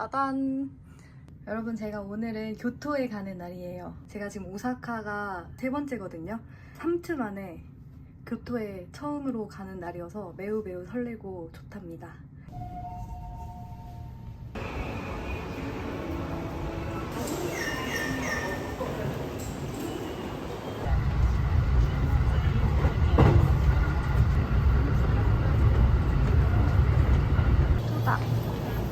따단! 여러분, 제가 오늘은 교토에 가는 날이에요. 제가 지금 오사카가 3번째거든요. 3주 만에 교토에 처음으로 가는 날이어서 매우 설레고 좋답니다.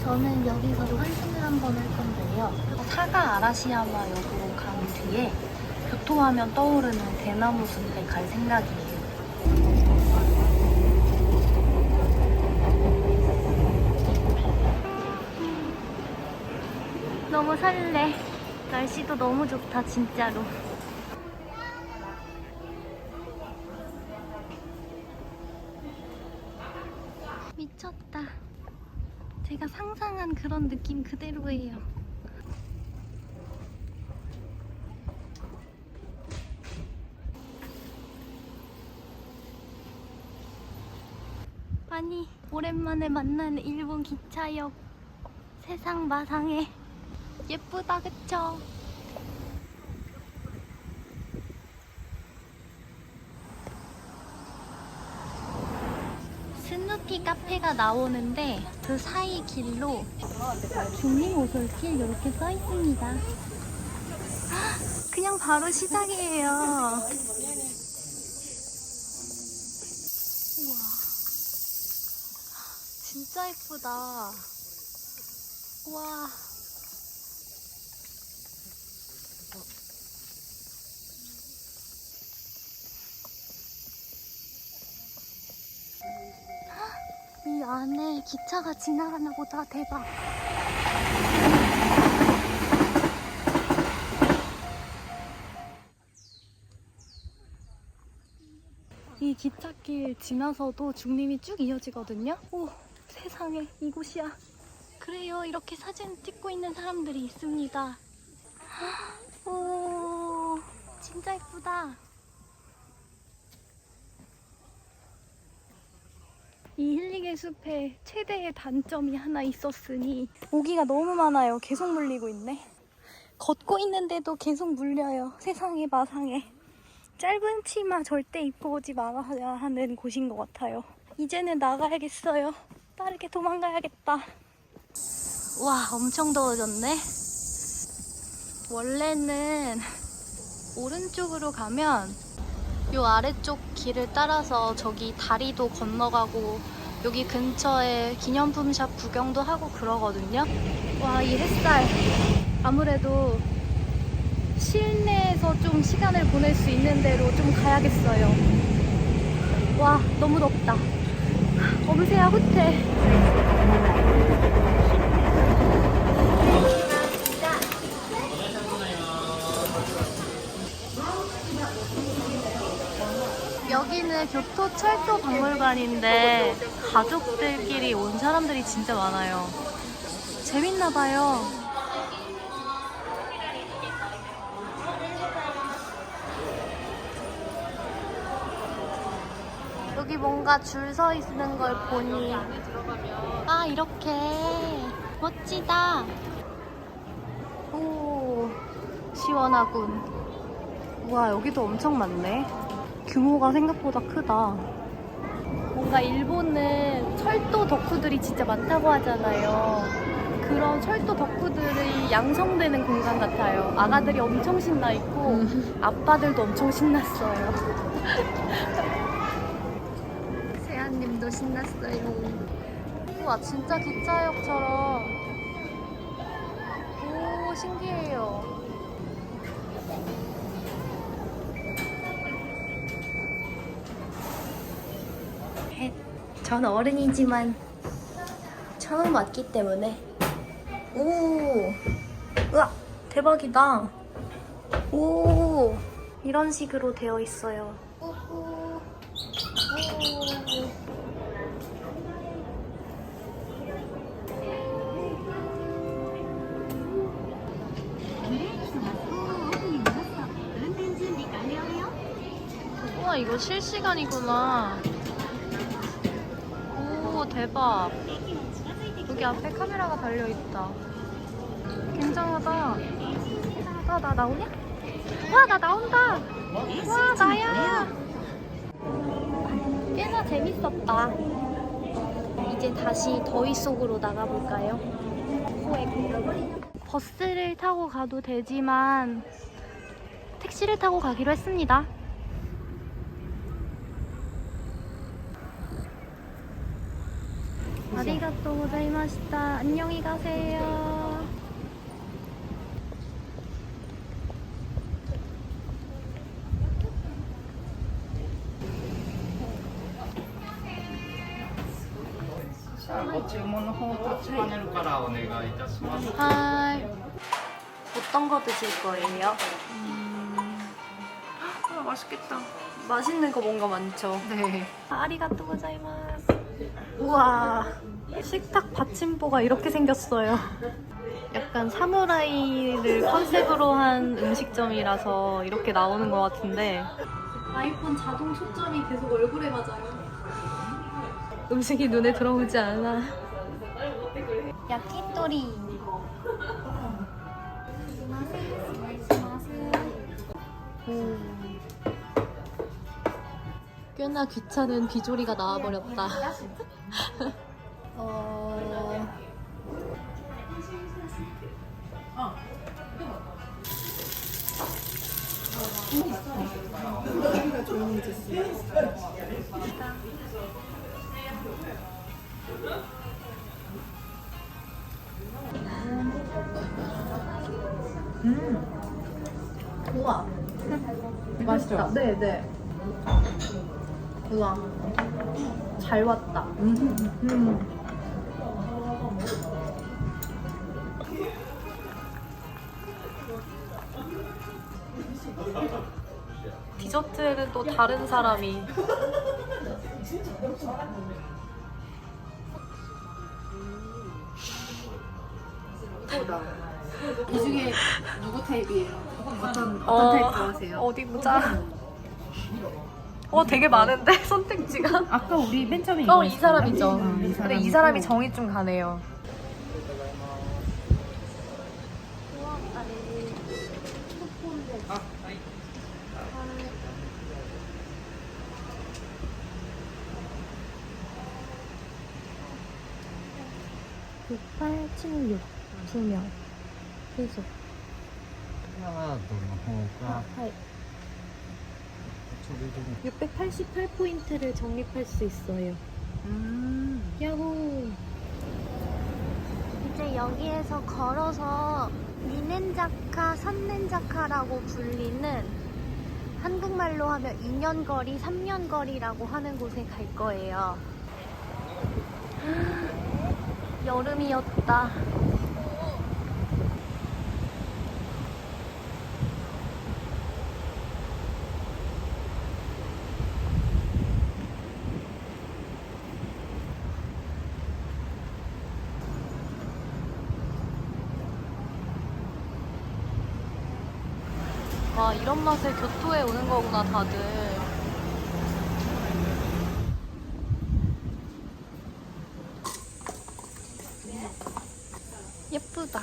저는 여기서 환승을 한번 할 건데요. 사가 아라시야마 역으로 간 뒤에 교토하면 떠오르는 대나무 숲에 갈 생각이에요. 너무 설레. 날씨도 너무 좋다, 진짜로. 미쳤다. 제가 상상한 그런 느낌 그대로예요. 아니, 오랜만에 만나는 일본 기차역. 세상 마상해. 예쁘다, 그쵸? 스누피 카페가 나오는데 그 사이 길로 중림오솔길 이렇게 써있습니다. 그냥 바로 시작이에요. 우와, 진짜 예쁘다. 우와. 이 안에 기차가 지나가나 보다. 대박. 이 기찻길 지나서도 중림이 쭉 이어지거든요. 오, 세상에, 이곳이야. 그래요, 이렇게 사진 찍고 있는 사람들이 있습니다. 오, 진짜 예쁘다. 이 힐링의 숲에 최대의 단점이 하나 있었으니 모기가 너무 많아요. 계속 물리고 있네. 걷고 있는데도 계속 물려요. 세상에 마상에. 짧은 치마 절대 입고 오지 말아야 하는 곳인 것 같아요. 이제는 나가야겠어요. 빠르게 도망가야겠다. 와, 엄청 더워졌네. 원래는 오른쪽으로 가면 요 아래쪽 길을 따라서 저기 다리도 건너가고 여기 근처에 기념품 샵 구경도 하고 그러거든요. 와, 이 햇살. 아무래도 실내에서 좀 시간을 보낼 수 있는 데로 좀 가야겠어요. 와, 너무 덥다. 엄세야 호텔. 여기는 교토철도 박물관인데 가족들끼리 온 사람들이 진짜 많아요. 재밌나봐요. 여기 뭔가 줄 서 있는 걸 보니 아, 이렇게 멋지다. 오, 시원하군. 우와, 여기도 엄청 많네. 규모가 생각보다 크다. 뭔가 일본은 철도 덕후들이 진짜 많다고 하잖아요. 그런 철도 덕후들이 양성되는 공간 같아요. 아가들이 엄청 신나 있고 아빠들도 엄청 신났어요. 세아님도 신났어요. 우와, 진짜 기차역처럼. 오, 신기해요. 전 어른이지만 처음 왔기 때문에. 오, 우와, 대박이다. 오, 이런 식으로 되어 있어요. 우후. 우와, 이거 실시간이구나. 오, 대박. 여기 앞에 카메라가 달려있다. 이상하다. 나 나오냐? 와, 나 나온다. 와, 나야. 꽤나 재밌었다. 이제 다시 더위 속으로 나가볼까요? 버스를 타고 가도 되지만 택시를 타고 가기로 했습니다. 아리가또 고자이마시타. 안녕히 가세요.ご注文の方タッチパネルからお願いいたします。 하이. 어떤 거 드실 거예요? 맛있겠다. 맛있는 거 뭔가 많죠? 네. 아리가또 고자이마스. 우와. 식탁 받침보가 이렇게 생겼어요. 약간 사무라이를 컨셉으로 한 음식점이라서 이렇게 나오는 것 같은데 아이폰 자동 초점이 계속 얼굴에 맞아요. 음식이 눈에 들어오지 않아. 야끼토리. 꽤나 귀찮은 비조리가 나와버렸다. 우와. 맛있다. 네네. 우와. 잘 왔다. 디저트에는 또 다른 사람이. 이 중에 누구 타입이에요? 어떤 타입 좋아하세요? 어디 보자. 되게 많은데 선택지가. 아까 우리 맨 처음에 이 사람이죠. 근데 이 사람이 정이 좀 가네요. 그 6876 2명 계속. カードの方が 688포인트를 적립할 수 있어요. 야호! 이제 여기에서 걸어서 미넨자카, 산넨자카라고 불리는 한국말로 하면 2년거리, 3년거리라고 하는 곳에 갈 거예요. 여름이었다. 와, 이런 맛에 교토에 오는 거구나, 다들. 예쁘다.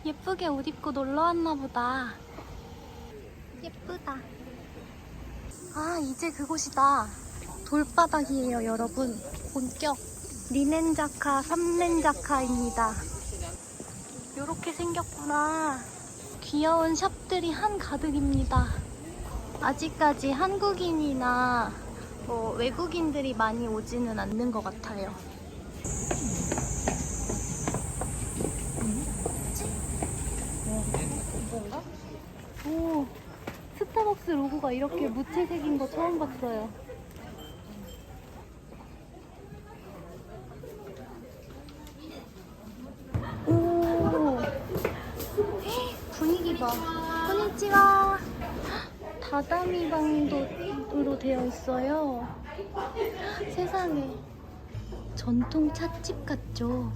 예쁘게 옷 입고 놀러 왔나 보다. 예쁘다. 아, 이제 그곳이다. 돌바닥이에요, 여러분. 본격 리넨자카, 삼넨자카입니다. 요렇게 생겼구나. 귀여운 샵들이 한가득입니다. 아직까지 한국인이나 외국인들이 많이 오지는 않는 것 같아요. 오, 스타벅스 로고가 이렇게 무채색인 거 처음 봤어요. 오, 분위기 봐. konnichiwa. 다다미 방도로 되어 있어요. 세상에. 전통 찻집 같죠?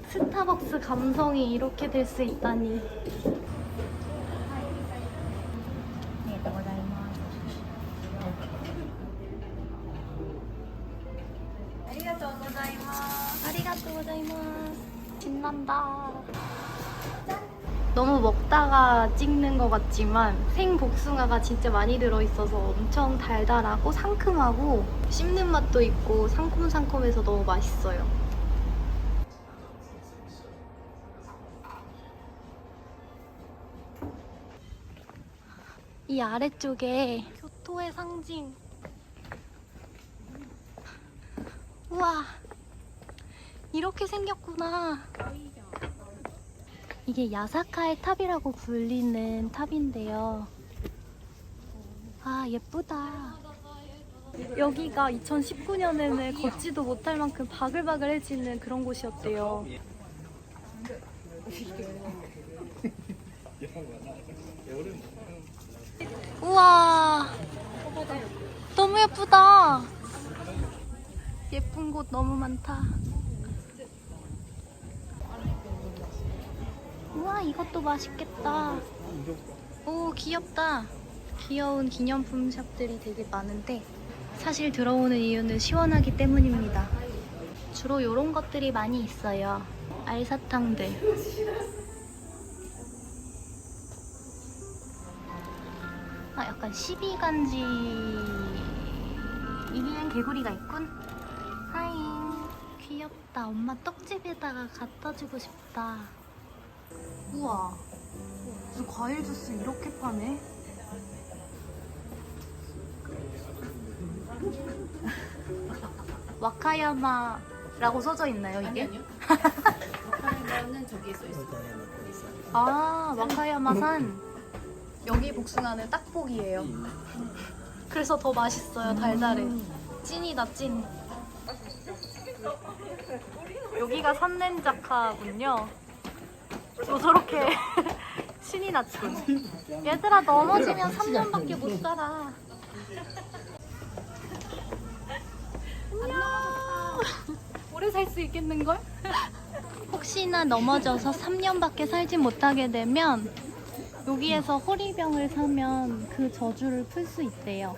스타벅스 감성이 이렇게 될 수 있다니. 아리가또 고자이마스. 신난다. 짠! 너무 먹다가 찍는 것 같지만 생복숭아가 진짜 많이 들어있어서 엄청 달달하고 상큼하고 씹는 맛도 있고 상콤상콤해서 너무 맛있어요. 이 아래쪽에 교토의 상징. 우와, 이렇게 생겼구나. 이게 야사카의 탑이라고 불리는 탑인데요. 아, 예쁘다. 여기가 2019년에는 걷지도 못할 만큼 바글바글해지는 그런 곳이었대요. 우와, 너무 예쁘다. 예쁜 곳 너무 많다. 우와, 이것도 맛있겠다. 오, 귀엽다. 귀여운 기념품 샵들이 되게 많은데 사실 들어오는 이유는 시원하기 때문입니다. 주로 이런 것들이 많이 있어요. 알사탕들. 아, 약간 12간지 이리엔 개구리가 있군. 하잉, 귀엽다. 엄마 떡집에다가 갖다 주고 싶다. 우와, 무슨 과일 주스 이렇게 파네? 와카야마라고 써져 있나요, 이게? 아니요. 와카야마는 저기에 써 있어요. 아, 와카야마산. 여기 복숭아는 딱복이에요. 그래서 더 맛있어요, 달달해. 찐이다, 찐. 여기가 산렌자카군요. 저렇게 신이 났군. 얘들아, 넘어지면 3년밖에 못 살아. 안녕. 오래 살 수 있겠는걸? 혹시나 넘어져서 3년밖에 살지 못하게 되면 여기에서 호리병을 사면 그 저주를 풀 수 있대요.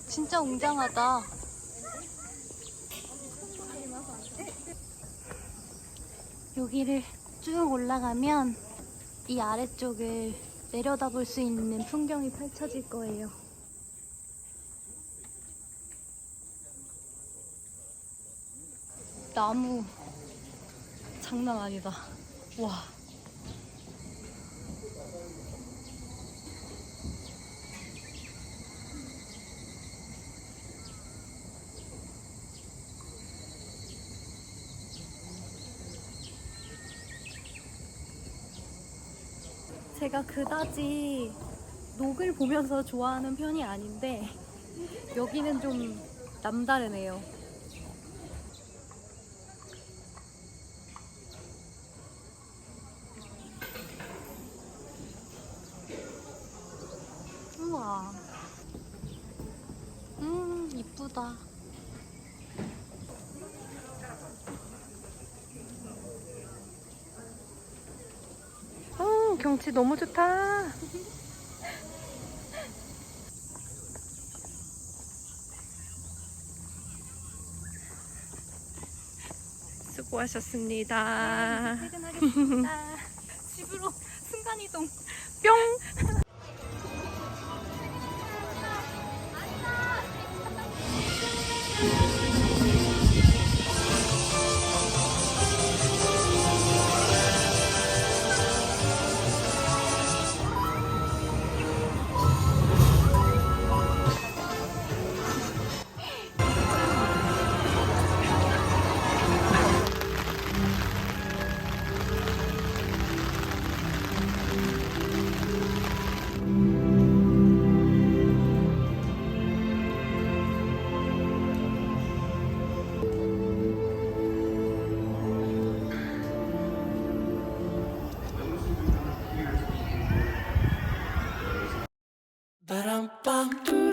진짜 웅장하다. 여기를 쭉 올라가면 이 아래쪽을 내려다볼 수 있는 풍경이 펼쳐질 거예요. 나무 장난 아니다. 와. 제가 그다지 녹을 보면서 좋아하는 편이 아닌데 여기는 좀 남다르네요. 우와. 이쁘다. 경치 너무 좋다. 수고하셨습니다. 퇴근하겠습니다. 집으로 순간이동. 뿅! Ba-dum-bum.